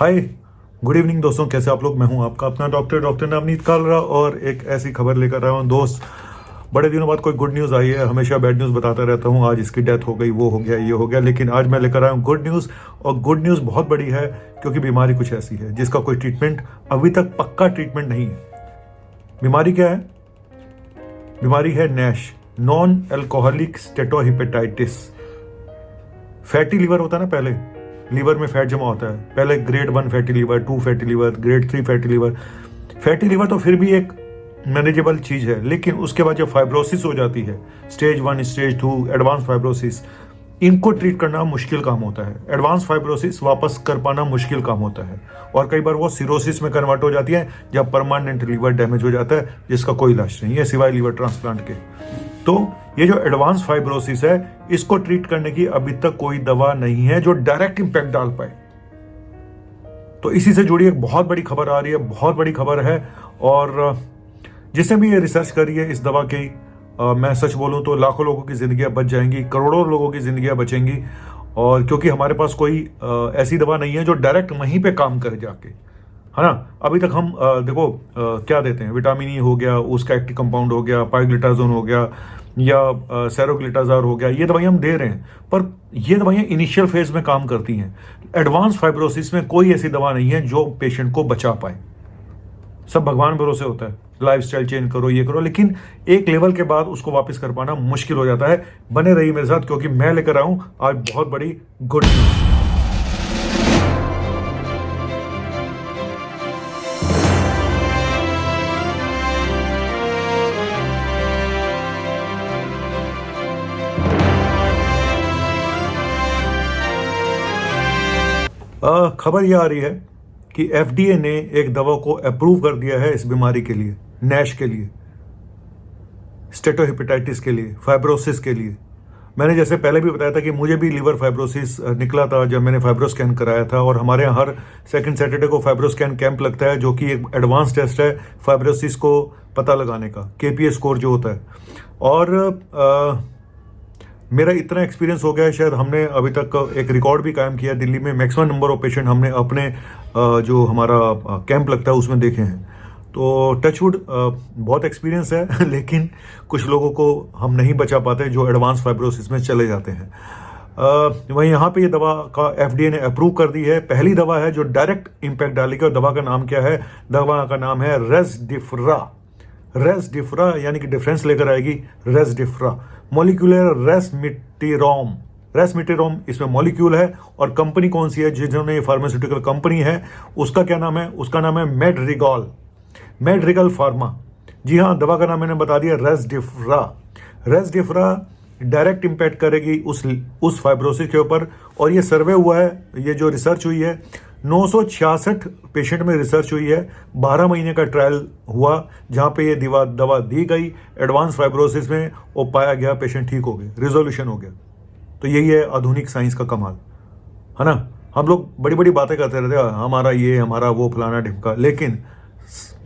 हाय, good evening दोस्तों। कैसे आप लोग? मैं हूं आपका अपना डॉक्टर नवनीत कालरा और एक ऐसी खबर लेकर आया हूं दोस्त। बड़े दिनों बाद कोई गुड न्यूज़ आई है। हमेशा बैड न्यूज़ बताता रहता हूं, आज इसकी डेथ हो गई, वो हो गया, ये हो गया, लेकिन आज मैं लेकर आया हूं गुड न्यूज़। और गुड न्यूज़ बहुत बड़ी है क्योंकि बीमारी कुछ ऐसी है जिसका कोई ट्रीटमेंट अभी तक पक्का ट्रीटमेंट नहीं है। बीमारी क्या है? बीमारी है NASH, non alcoholic steatohepatitis. Fatty liver होता है ना, पहले लीवर में फैट जमा होता है, पहले grade 1 fatty liver, 2 fatty liver, grade 3 fatty liver. Fatty liver तो फिर भी एक मैनेजेबल चीज है, लेकिन उसके बाद जब फाइब्रोसिस हो जाती है, स्टेज 1, स्टेज 2, एडवांस फाइब्रोसिस, इनको ट्रीट करना मुश्किल काम होता है। एडवांस फाइब्रोसिस वापस कर पाना मुश्किल काम होता है और कई बार वो सिरोसिस में कन्वर्ट हो जाती है जब परमानेंट लीवर डैमेज हो जाता है, जिसका कोई इलाज नहीं है सिवाय लीवर ट्रांसप्लांट के। तो ये जो एडवांस फाइब्रोसिस है, इसको ट्रीट करने की अभी तक कोई दवा नहीं है जो डायरेक्ट इंपैक्ट डाल पाए। तो इसी से जुड़ी एक बहुत बड़ी खबर आ रही है, बहुत बड़ी खबर है। और जिसने भी ये रिसर्च करी है इस दवा की, मैं सच बोलूं तो लाखों लोगों की जिंदगियां बच जाएंगी, करोड़ों लोगों की जिंदगियां बचेंगी। और क्योंकि हमारे पास कोई ऐसी दवा नहीं है जो डायरेक्ट वहीं पे काम करे जाके, है ना। अभी तक हम देखो क्या देते हैं, विटामिन ई हो गया, उसका एक्टिव कंपाउंड हो गया, पाइग्लिटाजोन हो गया, या सेरोग्लिटाजार हो गया, ये दवाइयां हम दे रहे हैं। पर ये दवाइयां इनिशियल फेज में काम करती हैं। एडवांस फाइब्रोसिस में कोई ऐसी दवा नहीं है जो पेशेंट को बचा पाए। सब भगवान भरोसे होता है, लाइफस्टाइल चेंज करो, ये करो, लेकिन एक लेवल के बाद उसको वापस कर पाना मुश्किल हो जाता है। बने रहिए मेरे साथ क्योंकि मैं लेकर आऊं आज बहुत बड़ी गुड न्यूज। खबर यह आ रही है कि एफडीए ने एक दवा को अप्रूव कर दिया है इस बीमारी के लिए, नैश के लिए, स्टेटोहेपेटाइटिस के लिए, फाइब्रोसिस के लिए। मैंने जैसे पहले भी बताया था कि मुझे भी लीवर फाइब्रोसिस निकला था जब मैंने फाइब्रोस्कैन कराया था। और हमारे यहाँ हर सेकंड सैटरडे को फाइब्रोस्कैन कैंप लगता है, जो कि एक एडवांस टेस्ट है फाइब्रोसिस को पता लगाने का, केपीए स्कोर जो होता है। और मेरा इतना एक्सपीरियंस हो गया है, शायद हमने अभी तक एक रिकॉर्ड भी कायम किया, दिल्ली में मैक्सिमम नंबर ऑफ पेशेंट हमने अपने जो हमारा कैंप लगता है उसमें देखे हैं। तो टचवुड बहुत एक्सपीरियंस है लेकिन कुछ लोगों को हम नहीं बचा पाते जो एडवांस फाइब्रोसिस में चले जाते हैं। वहीं यहाँ पे ये दवा का एफडीए ने अप्रूव कर दी है। पहली दवा है जो डायरेक्ट इम्पैक्ट डालेगी। और दवा का नाम क्या है? दवा का नाम है रेज़डिफ्रा। रेज़डिफ्रा यानी कि डिफरेंस लेकर आएगी रेज़डिफ्रा। मॉलिक्यूलर रेस्मिटेरोम। रेस्मिटेरोम इसमें मॉलिक्यूल है। और कंपनी कौन सी है? जिन्होंने ये फार्मास्यूटिकल कंपनी है उसका क्या नाम है? उसका नाम है मेडरिगॉल, मेडरिगल फार्मा। जी हाँ, दवा का नाम मैंने बता दिया, रेज़डिफ्रा। रेज़डिफ्रा डायरेक्ट इम्पैक्ट करेगी उस फाइब्रोसिस के ऊपर। और ये सर्वे हुआ है, ये जो रिसर्च हुई है, 966 पेशेंट में रिसर्च हुई है। 12 महीने का ट्रायल हुआ जहां पे ये दवा दी गई एडवांस फाइब्रोसिस में, और पाया गया पेशेंट ठीक हो गए, रिजोल्यूशन हो गया। तो यही है आधुनिक साइंस का कमाल, है ना। हम लोग बड़ी बड़ी बातें करते रहते हैं, हमारा ये, हमारा वो, फलाना ढिमका, लेकिन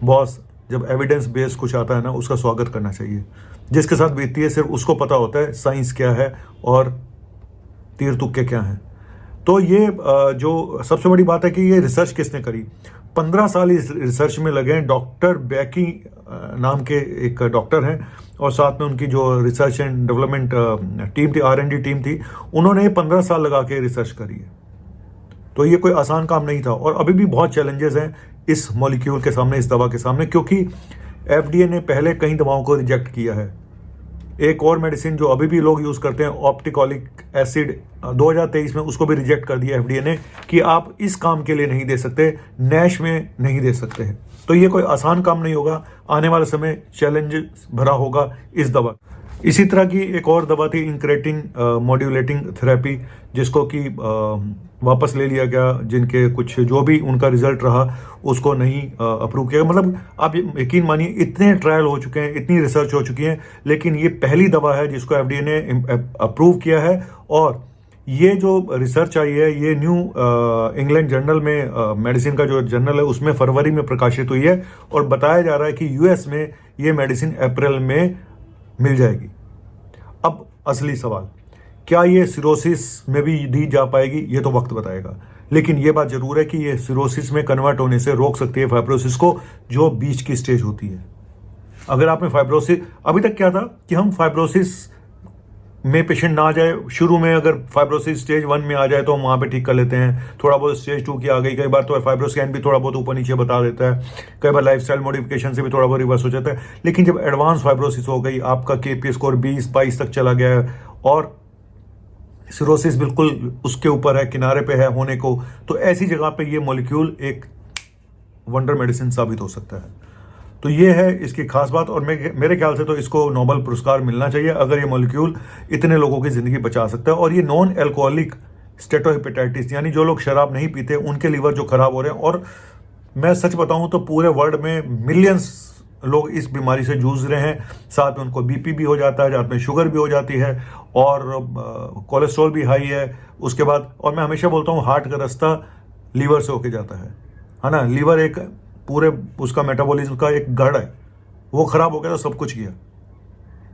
बॉस जब एविडेंस बेस्ड कुछ आता है ना, उसका स्वागत करना चाहिए। जिसके साथ बीतती है सिर्फ उसको पता होता है साइंस क्या है और तीर तुक्के क्या हैं। तो ये जो सबसे बड़ी बात है कि ये रिसर्च किसने करी? 15 साल इस रिसर्च में लगे हैं। डॉक्टर बैकी नाम के एक डॉक्टर हैं और साथ में उनकी जो रिसर्च एंड डेवलपमेंट टीम थी, R&D टीम थी, उन्होंने 15 साल लगा के रिसर्च करी है। तो ये कोई आसान काम नहीं था। और अभी भी बहुत चैलेंजेस हैं इस मॉलिक्यूल के सामने, इस दवा के सामने, क्योंकि एफडीए ने पहले कई दवाओं को रिजेक्ट किया है। एक और मेडिसिन जो अभी भी लोग यूज करते हैं, ऑप्टिकोलिक एसिड, 2023 में उसको भी रिजेक्ट कर दिया एफडीए ने कि आप इस काम के लिए नहीं दे सकते, नैश में नहीं दे सकते हैं। तो ये कोई आसान काम नहीं होगा, आने वाले समय चैलेंज भरा होगा इस दवा। इसी तरह की एक और दवा थी इंक्रेटिन मॉड्यूलेटिंग थेरेपी, जिसको कि वापस ले लिया गया, जिनके कुछ जो भी उनका रिजल्ट रहा उसको नहीं अप्रूव किया। मतलब आप यकीन मानिए, इतने ट्रायल हो चुके हैं, इतनी रिसर्च हो चुकी है, लेकिन ये पहली दवा है जिसको एफडीए ने अप्रूव किया है। और ये जो रिसर्च आई है, ये न्यू इंग्लैंड जर्नल में, मेडिसिन का जो जर्नल है, उसमें फरवरी में प्रकाशित हुई है। और बताया जा रहा है कि यूएस में ये मेडिसिन अप्रैल में मिल जाएगी। अब असली सवाल, क्या ये सिरोसिस में भी दी जा पाएगी? ये तो वक्त बताएगा। लेकिन ये बात जरूर है कि ये सिरोसिस में कन्वर्ट होने से रोक सकती है फाइब्रोसिस को, जो बीच की स्टेज होती है। अगर आप में फाइब्रोसिस, अभी तक क्या था कि हम फाइब्रोसिस में पेशेंट ना आ जाए, शुरू में अगर फाइब्रोसिस स्टेज 1 में आ जाए तो हम वहाँ पे ठीक कर लेते हैं, थोड़ा बहुत स्टेज 2 की आ गई, कई बार तो फाइब्रोस्कैन भी थोड़ा बहुत ऊपर नीचे बता देता है, कई बार लाइफस्टाइल मॉडिफिकेशन से भी थोड़ा बहुत रिवर्स हो जाता है। लेकिन जब एडवांस फाइब्रोसिस हो गई, आपका KPA स्कोर 20-22 तक चला गया है और सिरोसिस बिल्कुल उसके ऊपर है, किनारे पे है होने को, तो ऐसी जगह पे ये मॉलिक्यूल एक वंडर मेडिसिन साबित हो सकता है। तो ये है इसकी खास बात, और मेरे ख्याल से तो इसको नोबेल पुरस्कार मिलना चाहिए अगर ये मॉलिक्यूल इतने लोगों की जिंदगी बचा सकता है। और ये नॉन एल्कोहलिक स्टेटोहेपेटाइटिस, यानी जो लोग शराब नहीं पीते उनके लीवर जो खराब हो रहे हैं, और मैं सच बताऊं तो पूरे वर्ल्ड में मिलियंस लोग इस बीमारी से जूझ रहे हैं, साथ में उनको BP भी हो जाता है, साथ में शुगर भी हो जाती है और कोलेस्ट्रॉल भी हाई है उसके बाद। और मैं हमेशा बोलता हूँ हार्ट का रास्ता लीवर से होके जाता है ना। लीवर एक पूरे उसका मेटाबॉलिज्म का एक गढ़ है, वो खराब हो गया तो सब कुछ गया।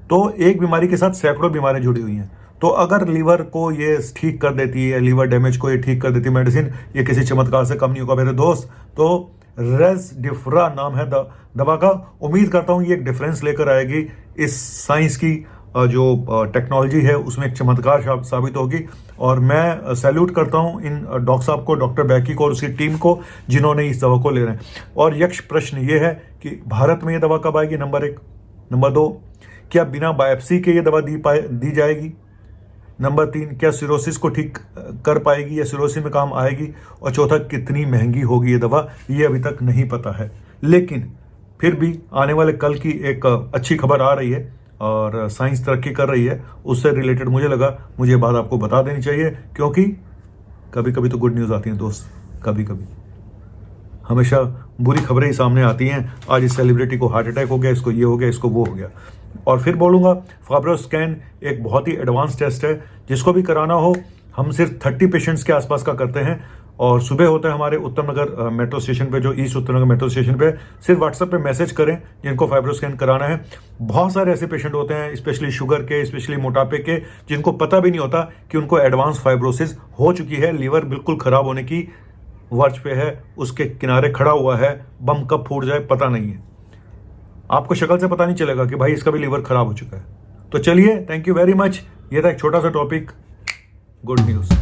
तो एक बीमारी के साथ सैकड़ों बीमारियां जुड़ी हुई हैं। तो अगर लीवर को ये ठीक कर देती है, लीवर डैमेज को ये ठीक कर देती है मेडिसिन, ये किसी चमत्कार से कम नहीं होगा मेरे दोस्त। तो रेज़डिफ्रा नाम है दवा का। उम्मीद करता हूँ ये एक डिफरेंस लेकर आएगी इस साइंस की जो टेक्नोलॉजी है उसमें एक चमत्कार साबित होगी। और मैं सैल्यूट करता हूं इन डॉक्टर साहब को, डॉक्टर बैकी को और उसकी टीम को, जिन्होंने इस दवा को ले रहे हैं। और यक्ष प्रश्न ये है कि भारत में ये दवा कब आएगी, नंबर 1। नंबर 2, क्या बिना बायोप्सी के ये दवा दी जाएगी। नंबर 3, क्या सिरोसिस को ठीक कर पाएगी या सिरोसिस में काम आएगी। और चौथा, कितनी महंगी होगी ये दवा, ये अभी तक नहीं पता है। लेकिन फिर भी आने वाले कल की एक अच्छी खबर आ रही है और साइंस तरक्की कर रही है, उससे रिलेटेड मुझे लगा मुझे बात आपको बता देनी चाहिए, क्योंकि कभी कभी तो गुड न्यूज़ आती हैं दोस्त, कभी कभी हमेशा बुरी खबरें ही सामने आती हैं। आज इस सेलिब्रिटी को हार्ट अटैक हो गया, इसको ये हो गया, इसको वो हो गया। और फिर बोलूँगा फाइब्रोस्कैन एक बहुत ही एडवांस टेस्ट है, जिसको भी कराना हो हम सिर्फ 30 पेशेंट्स के आसपास का करते हैं। और सुबह होता है हमारे उत्तम नगर मेट्रो स्टेशन पे, जो ईस्ट उत्तम नगर मेट्रो स्टेशन पे। सिर्फ व्हाट्सएप पे मैसेज करें जिनको फाइब्रोस्कैन कराना है। बहुत सारे ऐसे पेशेंट होते हैं, स्पेशली शुगर के, स्पेशली मोटापे के, जिनको पता भी नहीं होता कि उनको एडवांस फाइब्रोसिस हो चुकी है, लीवर बिल्कुल खराब होने की वर्ज पे है, उसके किनारे खड़ा हुआ है, बम कब फूट जाए पता नहीं है। आपको शक्ल से पता नहीं चलेगा कि भाई इसका भी लीवर खराब हो चुका है। तो चलिए, थैंक यू वेरी मच। ये था एक छोटा सा टॉपिक, गुड न्यूज़।